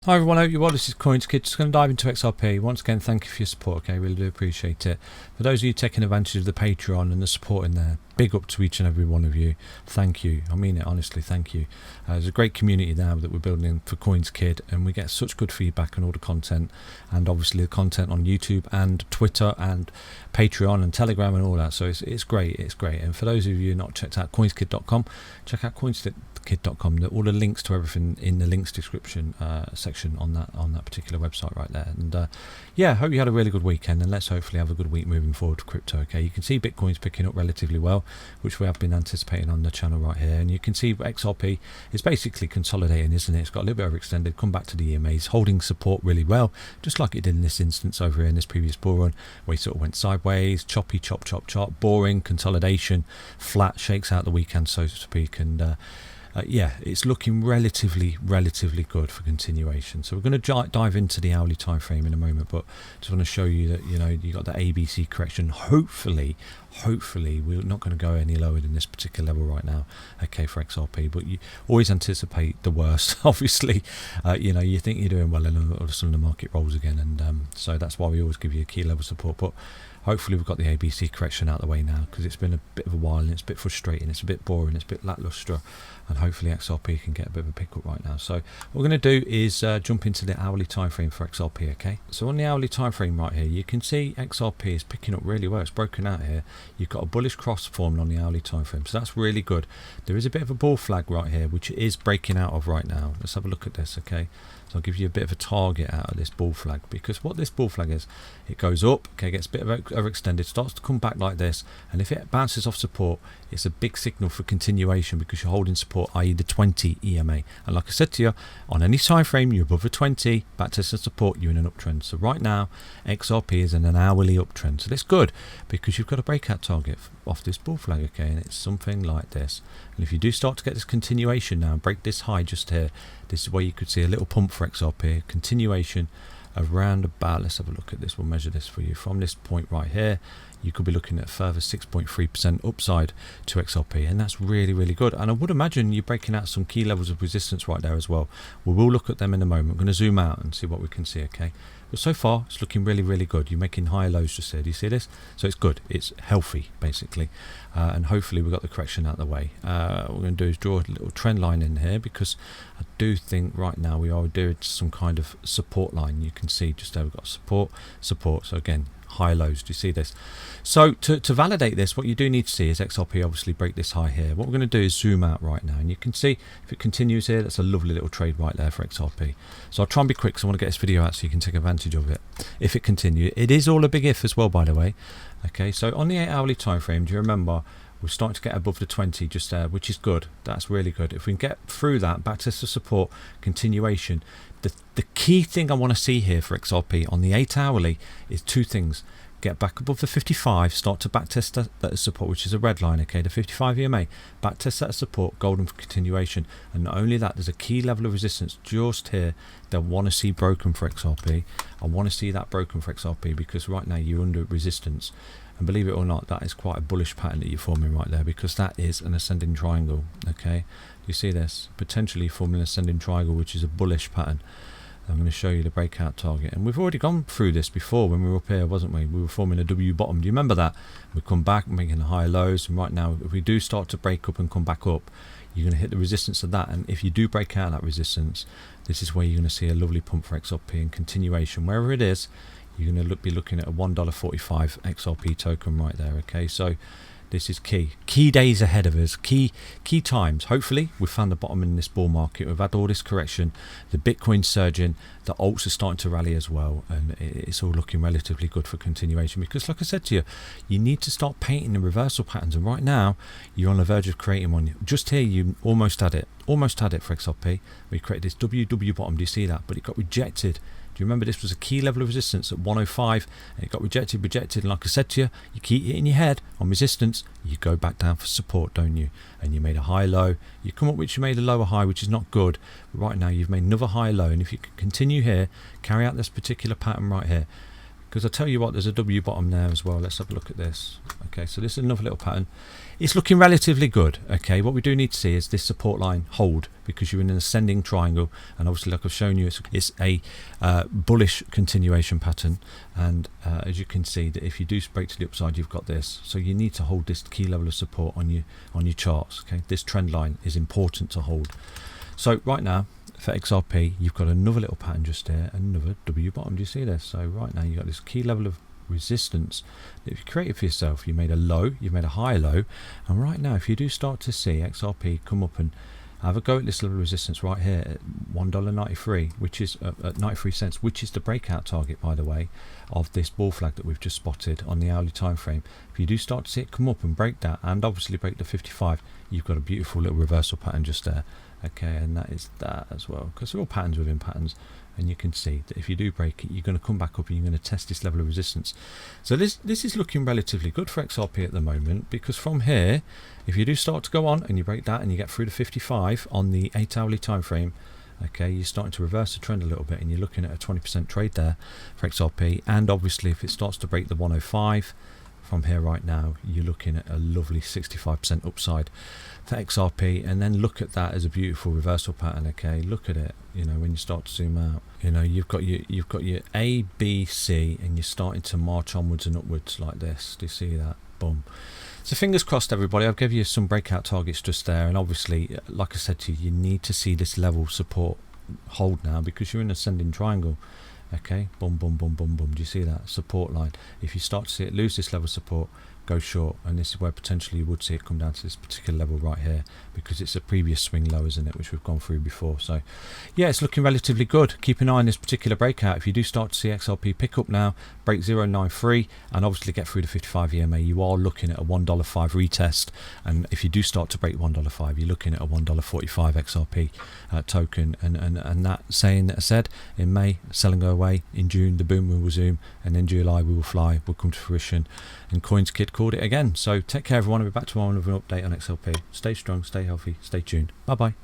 Hi everyone, I hope you're well. This is CoinsKid. Just going to dive into XRP. Once again, thank you for your support, okay? Really do appreciate it. For those of you taking advantage of the Patreon and the support in there, big up to each and every one of you. Thank you. I mean it honestly, thank you. There's a great community now that we're building for CoinsKid, and we get such good feedback on all the content, and obviously the content on YouTube and Twitter and Patreon and Telegram and all that. So it's great, it's great. And for those of you not checked out CoinsKid.com, check out CoinsKid.com. All the links to everything in the links description section on that particular website right there. And yeah, hope you had a really good weekend, and let's hopefully have a good week moving forward for crypto. Okay, you can see Bitcoin's picking up relatively well, which we have been anticipating on the channel right here, and you can see XRP is basically consolidating, isn't it? It's got a little bit overextended, come back to the EMAs, holding support really well, just like it did in this instance over here in this previous bull run, where it sort of went sideways, choppy, chop, boring consolidation, flat, shakes out the weekend, so to speak. And yeah, it's looking relatively good for continuation. So we're going to dive into the hourly time frame in a moment, but just want to show you that, you know, you got the ABC correction. Hopefully we're not going to go any lower than this particular level right now, okay, for XRP. But you always anticipate the worst. Obviously, you know, you think you're doing well, and all of a sudden the market rolls again, and so that's why we always give you a key level support. But hopefully we've got the ABC correction out of the way now, because it's been a bit of a while and it's a bit frustrating, it's a bit boring, it's a bit lacklustre, and hopefully XRP can get a bit of a pickup right now. So what we're going to do is jump into the hourly time frame for XRP, okay? So on the hourly time frame right here, you can see XRP is picking up really well. It's broken out here. You've got a bullish cross formed on the hourly time frame, so that's really good. There is a bit of a bull flag right here, which it is breaking out of right now. Let's have a look at this, okay? So I'll give you a bit of a target out of this bull flag, because what this bull flag is, it goes up, okay, gets a bit of overextended, starts to come back like this, and if it bounces off support, it's a big signal for continuation, because you're holding support, i.e. the 20 EMA. And like I said to you, on any time frame you're above a 20, back to support, you're in an uptrend. So right now XRP is in an hourly uptrend, so that's good, because you've got a breakout target off this bull flag, okay, and it's something like this. And if you do start to get this continuation now and break this high just here, this is where you could see a little pump for XRP, continuation around about, let's have a look at this, we'll measure this for you from this point right here. You could be looking at a further 6.3% upside to XRP, and that's really good. And I would imagine you're breaking out some key levels of resistance right there as well. We will look at them in a moment. I'm going to zoom out and see what we can see, okay? But so far it's looking really good. You're making high lows just here. Do you see this? So it's good, it's healthy basically, and hopefully we've got the correction out of the way. What we're going to do is draw a little trend line in here, because I do think right now we are doing some kind of support line. You can see just there we've got support. So again, high lows. Do you see this? So to validate this, what you do need to see is XRP obviously break this high here. What we're going to do is zoom out right now, and you can see if it continues here, that's a lovely little trade right there for XRP. So I'll try and be quick, because I want to get this video out so you can take advantage of it if it continues. It is all a big if as well, by the way. Okay, so on the 8 hourly time frame, do you remember we're starting to get above the 20 just there, which is good. That's really good. If we can get through that, back to the support, continuation. The key thing I want to see here for XRP on the 8 hourly is two things. Get back above the 55, start to backtest that support, which is a red line, okay, the 55 EMA, backtest that support, golden for continuation. And not only that, there's a key level of resistance just here that I want to see broken for XRP. I want to see that broken for XRP, because right now you're under resistance. And believe it or not, that is quite a bullish pattern that you're forming right there, because that is an ascending triangle, okay? Do you see this? Potentially forming an ascending triangle, which is a bullish pattern. I'm going to show you the breakout target, and we've already gone through this before when we were up here, wasn't we? We were forming a W bottom. Do you remember that? We come back making higher lows, and right now if we do start to break up and come back up, you're going to hit the resistance of that. And if you do break out that resistance, this is where you're going to see a lovely pump for XRP and continuation. Wherever it is, you're going to be looking at a $1.45 XRP token right there, okay? So this is key days ahead of us, key times. Hopefully we've found the bottom in this bull market. We've had all this correction, the Bitcoin surging, the alts are starting to rally as well, and it's all looking relatively good for continuation, because like I said to you, you need to start painting the reversal patterns, and right now you're on the verge of creating one. Just here you almost had it for XRP. We created this WW bottom, do you see that? But it got rejected. Do you remember this was a key level of resistance at 105, and it got rejected, and like I said to you, you keep hitting your head on resistance, you go back down for support, don't you? And you made a high low, you come up which you made a lower high, which is not good, but right now you've made another high low, and if you can continue here, carry out this particular pattern right here, because I tell you what, there's a W bottom there as well. Let's have a look at this. Okay, so this is another little pattern. It's looking relatively good. Okay, what we do need to see is this support line hold, because you're in an ascending triangle, and obviously, like I've shown you, it's a bullish continuation pattern. And as you can see, that if you do break to the upside, you've got this. So you need to hold this key level of support on your charts. Okay, this trend line is important to hold. So right now, for XRP, you've got another little pattern just there, another W bottom. Do you see this? So right now, you've got this key level of resistance that you've created for yourself. You made a low, you've made a higher low, and right now, if you do start to see XRP come up and have a go at this level of resistance right here at $1.93, which is at 93 cents, which is the breakout target, by the way, of this bull flag that we've just spotted on the hourly time frame. If you do start to see it come up and break that, and obviously break the 55, you've got a beautiful little reversal pattern just there. Okay, and that is that as well, because they're all patterns within patterns, and you can see that if you do break it, you're going to come back up and you're going to test this level of resistance. So this is looking relatively good for XRP at the moment, because from here, if you do start to go on and you break that and you get through the 55 on the 8 hourly time frame, okay, you're starting to reverse the trend a little bit, and you're looking at a 20% trade there for XRP. And obviously, if it starts to break the 105 from here right now, you're looking at a lovely 65% upside for XRP. And then look at that as a beautiful reversal pattern. Okay, look at it. You know, when you start to zoom out, you know, you've got your A, B, C, and you're starting to march onwards and upwards like this. Do you see that? Boom. So fingers crossed, everybody. I've given you some breakout targets just there, and obviously, like I said to you, you need to see this level support hold now, because you're in an ascending triangle. Okay, boom, boom, boom, boom, boom. Do you see that support line? If you start to see it lose this level of support, go short, and this is where potentially you would see it come down to this particular level right here, because it's a previous swing low, isn't it, which we've gone through before. So yeah, it's looking relatively good. Keep an eye on this particular breakout. If you do start to see XRP pick up now, break 0.93 and obviously get through the 55 EMA, you are looking at a $1.05 retest. And if you do start to break $1.05, you're looking at a $1.45 XRP token. And that saying that I said, in May, sell and go away. In June, the boom will resume, and in July we will fly, will come to fruition. And CoinsKid called it again. So take care, everyone. I'll be back tomorrow with an update on XRP. Stay strong, stay healthy, stay tuned. Bye bye.